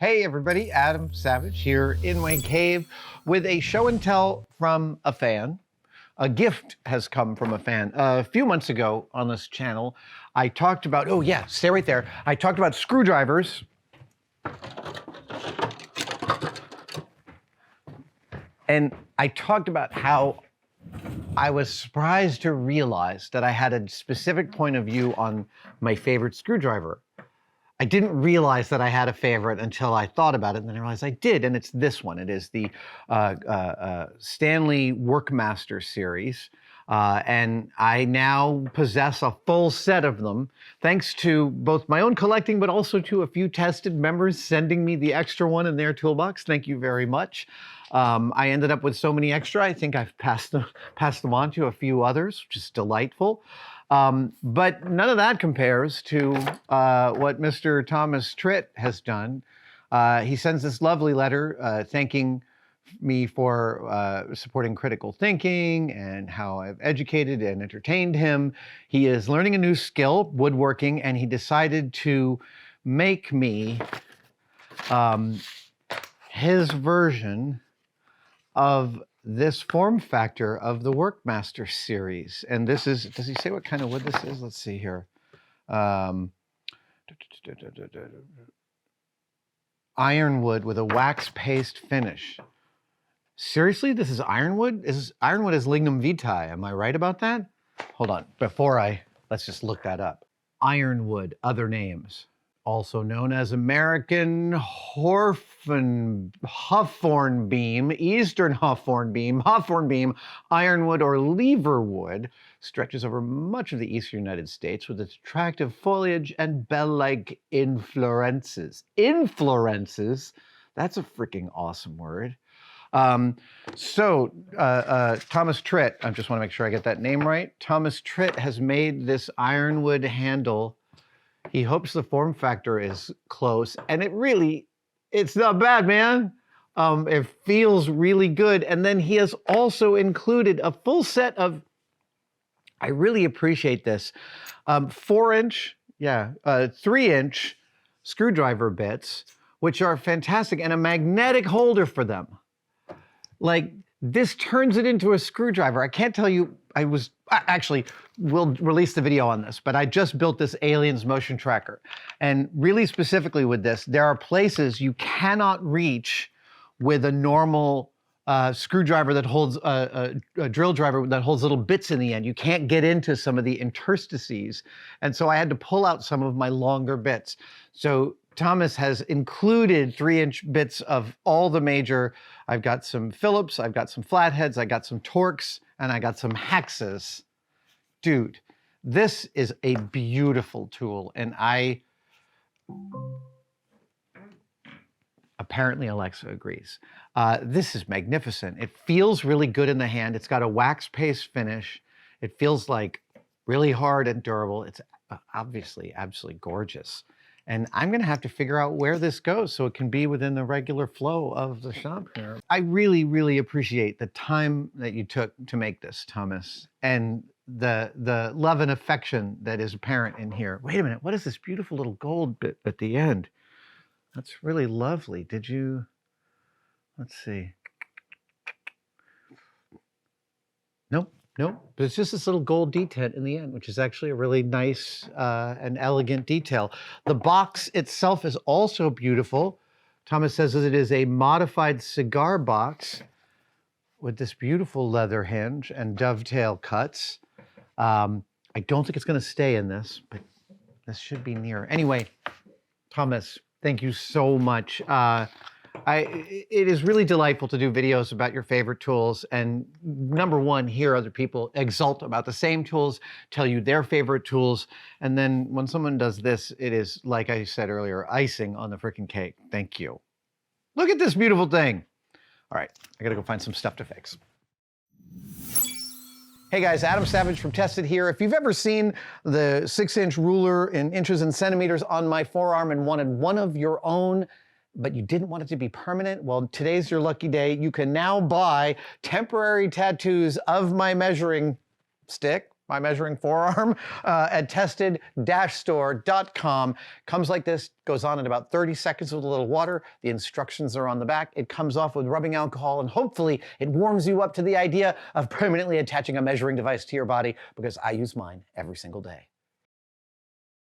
Hey everybody, Adam Savage here in my cave with a show and tell from a fan. A gift has come from a fan. A few months ago on this channel, I talked about, oh yeah, stay right there. I talked about screwdrivers. And I talked about how I was surprised to realize that I had a specific point of view on my favorite screwdriver. I didn't realize that I had a favorite until I thought about it, and then I realized I did, and it's this one. It is the Stanley Workmaster series, and I now possess a full set of them, thanks to both my own collecting, but also to a few tested members sending me the extra one in their toolbox. Thank you very much. I ended up with so many extra, I think I've passed them on to a few others, which is delightful. But none of that compares to what Mr. Thomas Tritt has done. He sends this lovely letter thanking me for supporting critical thinking and how I've educated and entertained him. He is learning a new skill, woodworking, and he decided to make me his version of this form factor of the Workmaster series. And this is, does he say what kind of wood this is? Let's see here. Ironwood with a wax paste finish. Seriously, this is ironwood? Ironwood is lignum vitae. Am I right about that? Hold on, let's just look that up. Ironwood, other names. Also known as American hawthorn beam, Eastern hawthorn beam, ironwood or leverwood, stretches over much of the eastern United States with its attractive foliage and bell-like inflorescences. Inflorescences? That's a freaking awesome word. Thomas Tritt, I just want to make sure I get that name right. Thomas Tritt has made this ironwood handle. He hopes the form factor is close, and it's not bad, man. It feels really good. And then he has also included a full set of, I really appreciate this, 4-inch, 3-inch screwdriver bits, which are fantastic, and a magnetic holder for them. Like, this turns it into a screwdriver. I can't tell you, we'll release the video on this, but I just built this Aliens motion tracker. And really specifically with this, there are places you cannot reach with a normal screwdriver that holds a drill driver that holds little bits in the end. You can't get into some of the interstices. And so I had to pull out some of my longer bits. So Thomas has included 3-inch bits of all the major. I've got some Phillips, I've got some flatheads, I got some Torx, and I got some hexes. Dude, this is a beautiful tool, and apparently Alexa agrees. This is magnificent. It feels really good in the hand. It's got a wax paste finish. It feels like really hard and durable. It's obviously absolutely gorgeous. And I'm gonna have to figure out where this goes so it can be within the regular flow of the shop here. I really, really appreciate the time that you took to make this, Thomas, and the love and affection that is apparent in here. Wait a minute, what is this beautiful little gold bit at the end? That's really lovely. Let's see. Nope. But it's just this little gold detent in the end, which is actually a really nice and elegant detail. The box itself is also beautiful. Thomas says that it is a modified cigar box with this beautiful leather hinge and dovetail cuts. I don't think it's going to stay in this, but this should be near. Anyway, Thomas, thank you so much. It is really delightful to do videos about your favorite tools, and number one, hear other people exult about the same tools, tell you their favorite tools, and then when someone does this, it is, like I said earlier, icing on the freaking cake. Thank you. Look at this beautiful thing. All right, I gotta go find some stuff to fix. Hey guys, Adam Savage from Tested here. If you've ever seen the 6-inch ruler in inches and centimeters on my forearm and wanted one of your own, but you didn't want it to be permanent, well, today's your lucky day. You can now buy temporary tattoos of my measuring stick, my measuring forearm, at tested-store.com. Comes like this, goes on in about 30 seconds with a little water. The instructions are on the back. It comes off with rubbing alcohol, and hopefully it warms you up to the idea of permanently attaching a measuring device to your body, because I use mine every single day.